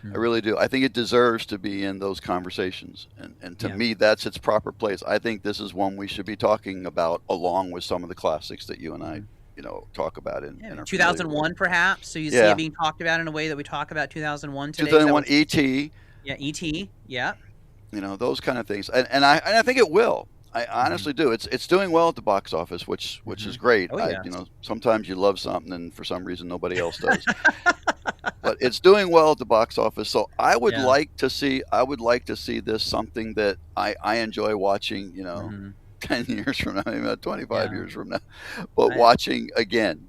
I really do. I think it deserves to be in those conversations. And to Yeah. me, that's its proper place. I think this is one we should be talking about along with some of the classics that you and I, talk about and are familiar with. 2001, perhaps. So you see it Yeah. being talked about in a way that we talk about 2001 today. Is that 2001 what E.T., yeah, E.T. Yeah. those kind of things. And I think it will. I Mhm. honestly do. It's doing well at the box office, which is great. Oh, yes. Sometimes you love something and for some reason nobody else does. But it's doing well at the box office. So I would Yeah. like to see this something that I enjoy watching, Mhm. 10 years from now, maybe 25 Yeah. years from now, but I watching again.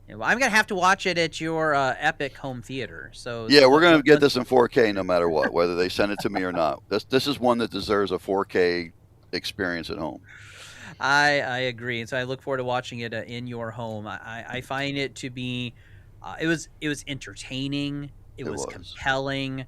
Yeah, well, I'm gonna have to watch it at your Epic home theater. So Yeah, we're going to get let's this in 4K no matter what, whether they send it to me or not. This is one that deserves a 4K experience at home. I agree, and so I look forward to watching it in your home. I find it to be, it was entertaining, it It was was. compelling,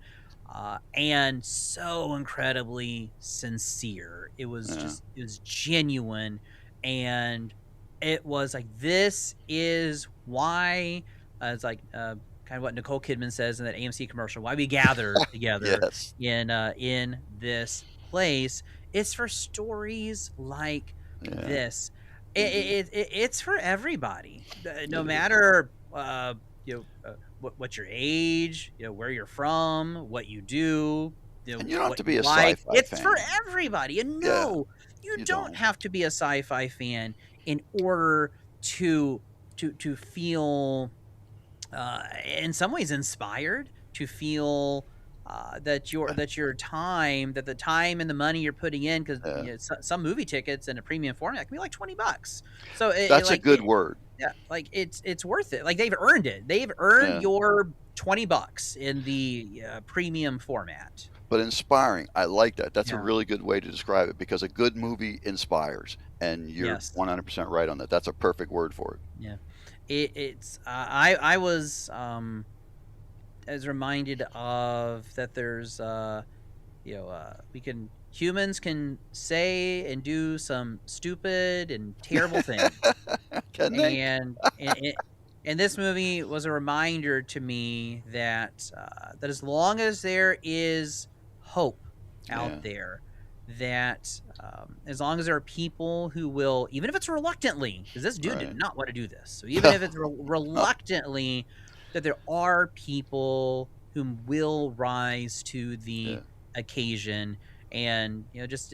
and so incredibly sincere. It was Yeah. just it was genuine, and it was like this is why it's like kind of what Nicole Kidman says in that AMC commercial. Why we gather together Yes. in this place. It's for stories like Yeah. this. Mhm. It's for everybody, no It is. matter what your age, where you're from, what you do, And you don't have what to you be a like. sci-fi It's for fan. everybody. And Yeah, no, you you don't don't. have to be a sci-fi fan in order to feel in some ways inspired, to feel that the time and the money you're putting in, because Yeah. some movie tickets in a premium format can be like $20. So That's a good word. yeah, like it's worth it. Like they've earned it. They've earned Yeah. your $20 in the premium format. But inspiring, I like that. That's a Yeah. really good way to describe it because a good movie inspires, and you're Yes. 100% right on that. That's a perfect word for it. Yeah. It's I was as reminded of that there's humans can say and do some stupid and terrible things. Can they? And this movie was a reminder to me that that as long as there is hope out Yeah. there, that as long as there are people who will, even if it's reluctantly, because this dude did Right. not want to do this, so even if it's reluctantly, that there are people who will rise to the Yeah. occasion, and just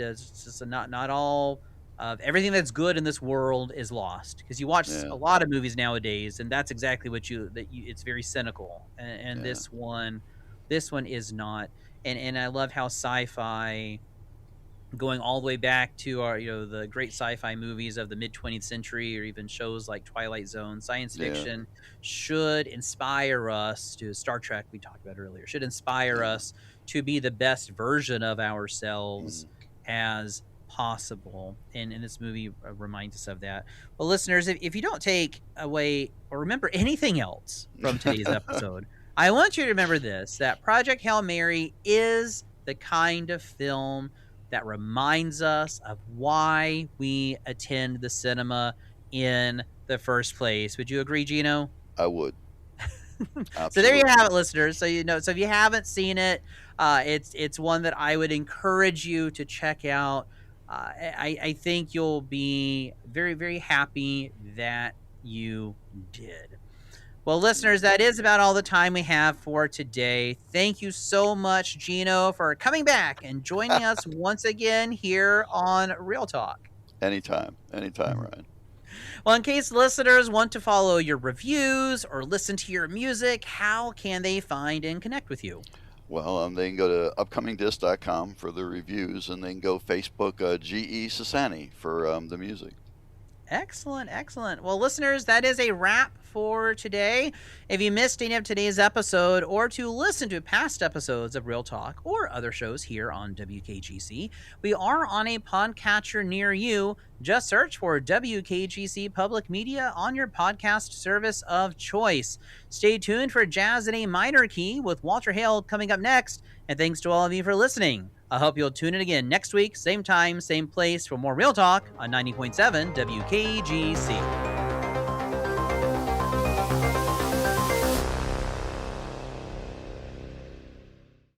not all of everything that's good in this world is lost, because you watch Yeah. a lot of movies nowadays, and that's exactly what it's very cynical, and Yeah. this one is not, and I love how sci-fi, going all the way back to our the great sci-fi movies of the mid 20th century, or even shows like Twilight Zone, science Yeah. fiction should inspire us to Star Trek, we talked about earlier, should inspire Yeah. us to be the best version of ourselves Mhm. as possible, and this movie reminds us of that. Well, listeners, if you don't take away or remember anything else from today's episode, I want you to remember this: that Project Hail Mary is the kind of film that reminds us of why we attend the cinema in the first place. Would you agree, Gino? I would. So there you Absolutely. have it, listeners. So so if you haven't seen it, it's one that I would encourage you to check out. I think you'll be very, very happy that you did. Well, listeners, that is about all the time we have for today. Thank you so much, Gino, for coming back and joining us once again here on Real Talk. Anytime, Ryan. Well, in case listeners want to follow your reviews or listen to your music, how can they find and connect with you? Well, they can go to upcomingdisc.com for the reviews, and they can go Facebook Gino Sassani for the music. Excellent, excellent. Well, listeners, that is a wrap for today. If you missed any of today's episode, or to listen to past episodes of Real Talk or other shows here on WKGC, we are on a podcatcher near you. Just search for WKGC Public Media on your podcast service of choice. Stay tuned for Jazz in a Minor Key with Walter Hale coming up next. And thanks to all of you for listening. I hope you'll tune in again next week, same time, same place, for more Real Talk on 90.7 WKGC.